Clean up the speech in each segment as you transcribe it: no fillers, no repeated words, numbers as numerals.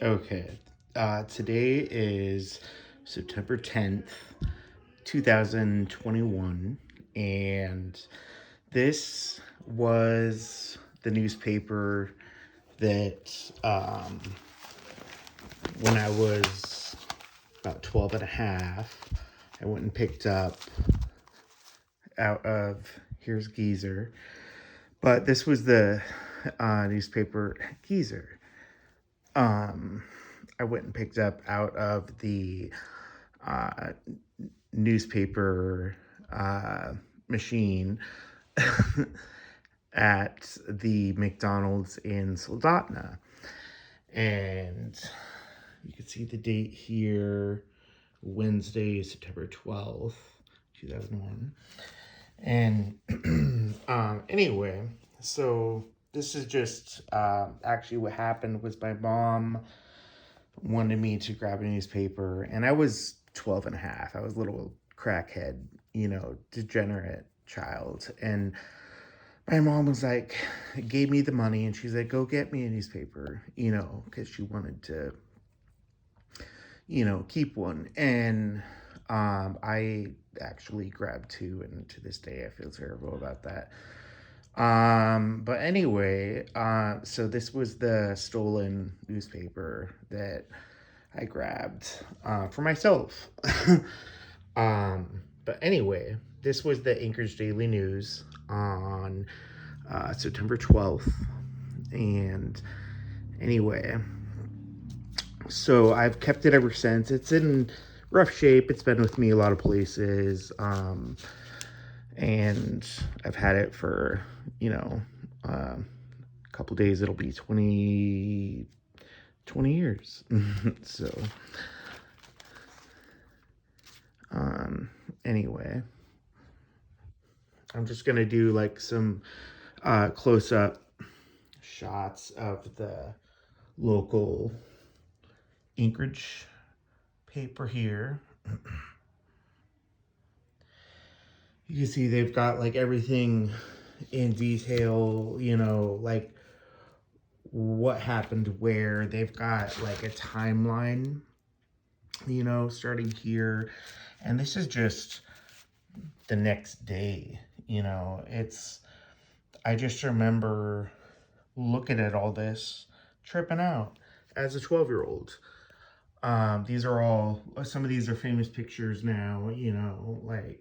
Okay. Today is September 10th, 2021, and this was the newspaper that when I was about 12 and a half, I went and picked up out of Here's Geezer. But this was the newspaper Geezer. I went and picked up out of the uh, newspaper machine at the McDonald's in Soldotna. And you can see the date here, Wednesday, September 12th, 2001. And anyway, so this is just actually what happened was my mom wanted me to grab a newspaper, and I was 12 and a half. I was a little crackhead, degenerate child. And my mom was like, gave me the money, and she's like, go get me a newspaper, because she wanted to, keep one. And I actually grabbed two, and to this day I feel terrible about that. But anyway, so this was the stolen newspaper that I grabbed for myself. But anyway, this was the Anchorage Daily News on September 12th. And anyway, so I've kept it ever since. It's in rough shape. It's been with me a lot of places. And I've had it for, a couple days. It'll be 20 years. So, anyway, I'm just going to do like some close-up shots of the local Anchorage paper here. You can see they've got like everything in detail, like what happened where. They've got like a timeline, starting here. And this is just the next day, I just remember looking at all this, tripping out as a 12-year-old. Some of these are famous pictures now, like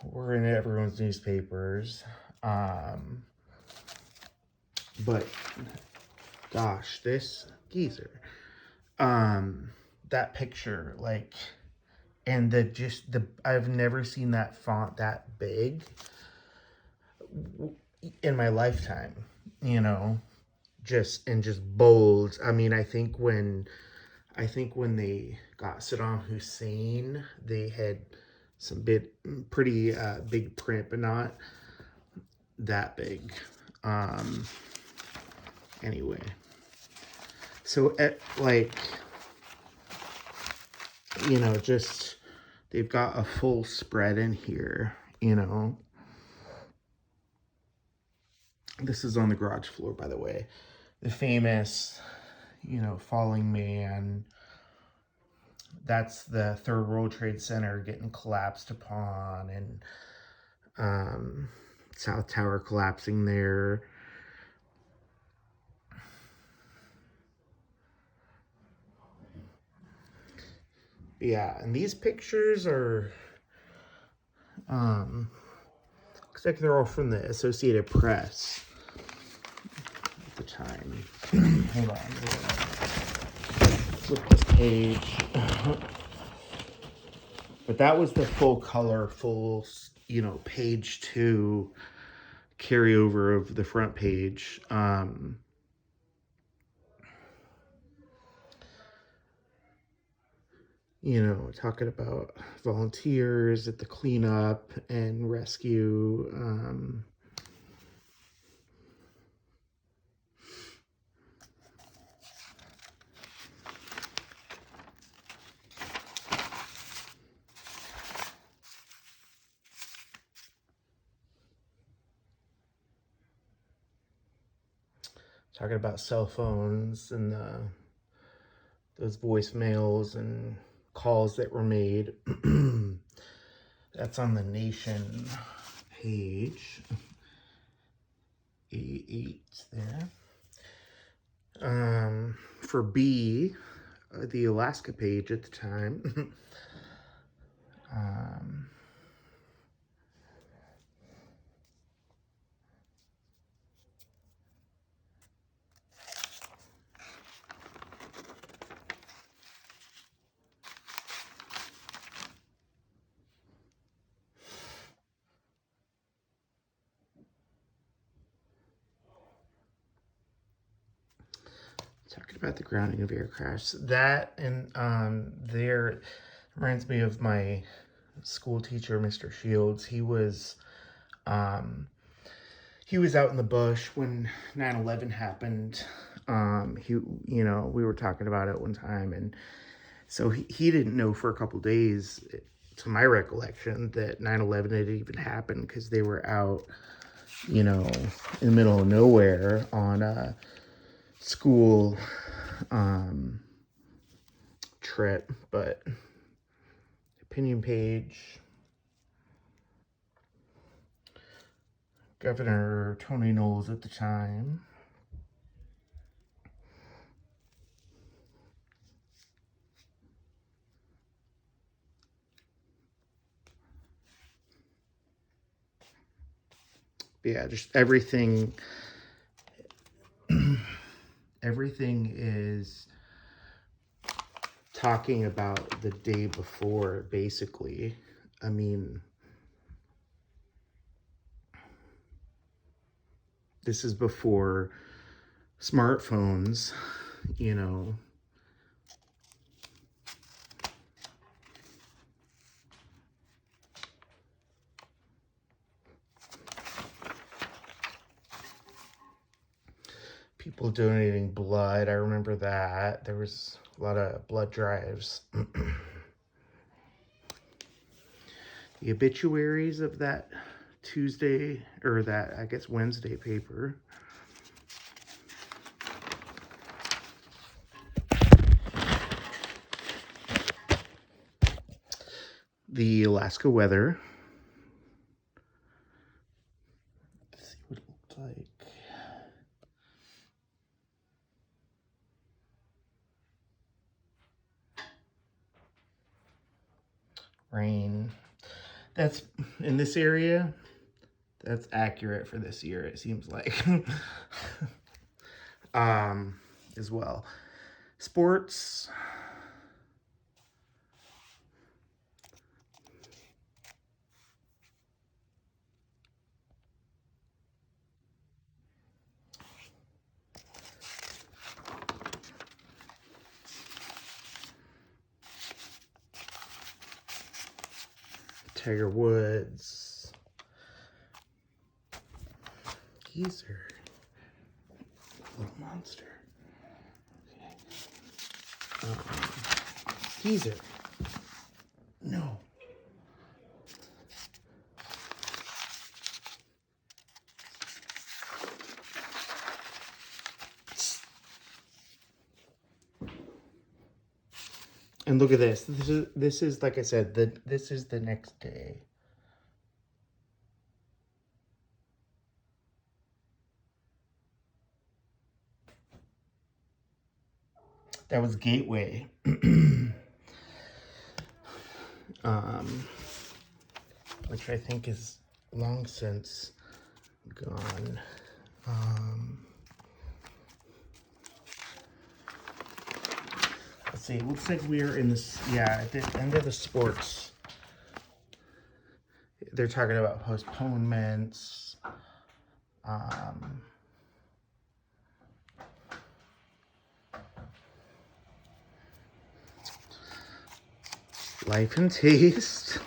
we're in everyone's newspapers. But gosh, this geezer, that picture, like, and I've never seen that font that big in my lifetime, just bold. I mean, I think when they got Saddam Hussein, they had some pretty big print, but not that big. Anyway, so just they've got a full spread in here. This is on the garage floor, by the way. The famous, falling man. That's the Third World Trade Center getting collapsed upon, and South Tower collapsing there. Yeah, and these pictures are, looks like they're all from the Associated Press at the time. Hold on. Flip this page. But that was the full color, page 2 carryover of the front page. Talking about volunteers at the cleanup and rescue. talking about cell phones and those voicemails and calls that were made. That's on the Nation page. A8 there. For B, the Alaska page at the time. Talking about the grounding of aircrafts. That and there reminds me of my school teacher, Mr. Shields. He was out in the bush when 9/11 happened. We were talking about it one time, and so he didn't know for a couple days, to my recollection, that 9/11 had even happened, because they were out, in the middle of nowhere on a school trip. But opinion page, Governor Tony Knowles at the time. Yeah, just everything is talking about the day before, basically. I mean, this is before smartphones, people donating blood. I remember that. There was a lot of blood drives. The obituaries of that Tuesday, or that, I guess, Wednesday paper. The Alaska weather. Let's see what it looked like. Rain. That's in this area. That's accurate for this year, it seems like. As well. Sports. Tiger Woods. Geezer. Little monster. Okay. Geezer. No. And look at this. This is like I said, this is the next day. That was Gateway. Which I think is long since gone. Let's see, it looks like we're in this, at the end of the sports. They're talking about postponements. Life and taste.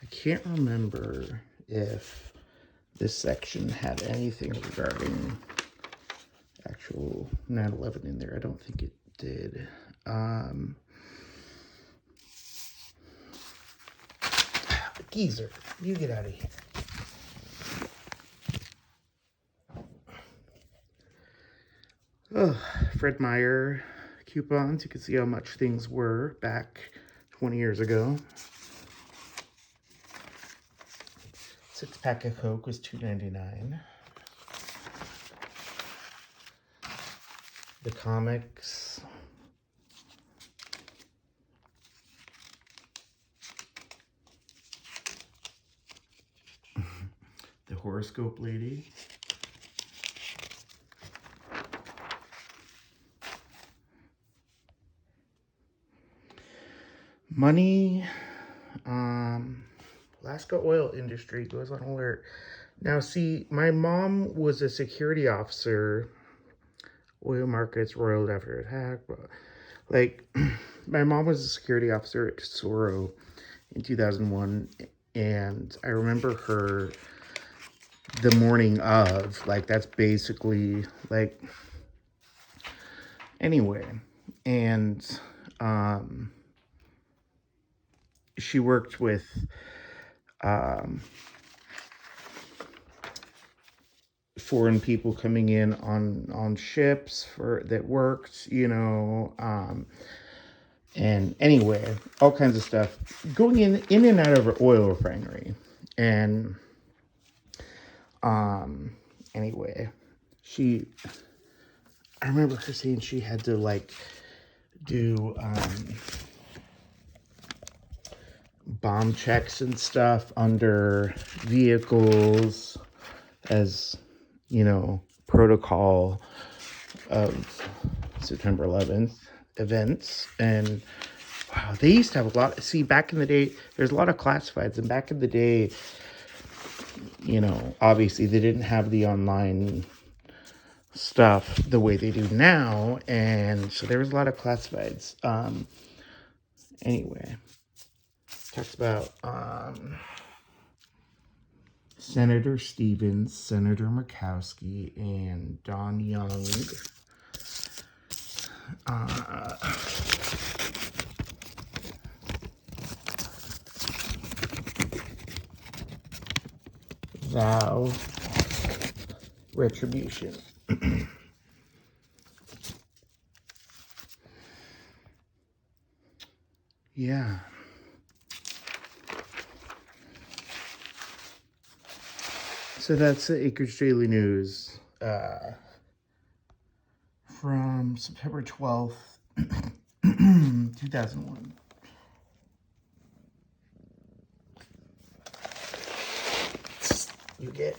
I can't remember if this section had anything regarding actual 9/11 in there. I don't think it did. Geezer, you get out of here. Oh, Fred Meyer coupons. You can see how much things were back 20 years ago. 6-pack of Coke was $2.99. The comics. The horoscope lady. Money. Alaska oil industry goes on alert. Now, see, my mom was a security officer. Oil markets roiled after attack. Like, my mom was a security officer at Tesoro in 2001, and I remember her the morning of, like, that's basically, like, anyway. And she worked with foreign people coming in on ships that worked, you know, and anyway, all kinds of stuff going in and out of her oil refinery. And anyway, I remember her saying she had to like do bomb checks and stuff under vehicles as, you know, protocol of September 11th events. And wow, they used to have a lot. See, back in the day, there's a lot of classifieds, and back in the day, you know, obviously they didn't have the online stuff the way they do now, and so there was a lot of classifieds. Anyway, talks about Senator Stevens, Senator Murkowski, and Don Young. Vow retribution. Yeah. So that's the Anchorage Daily News from September 12th, 2001. You get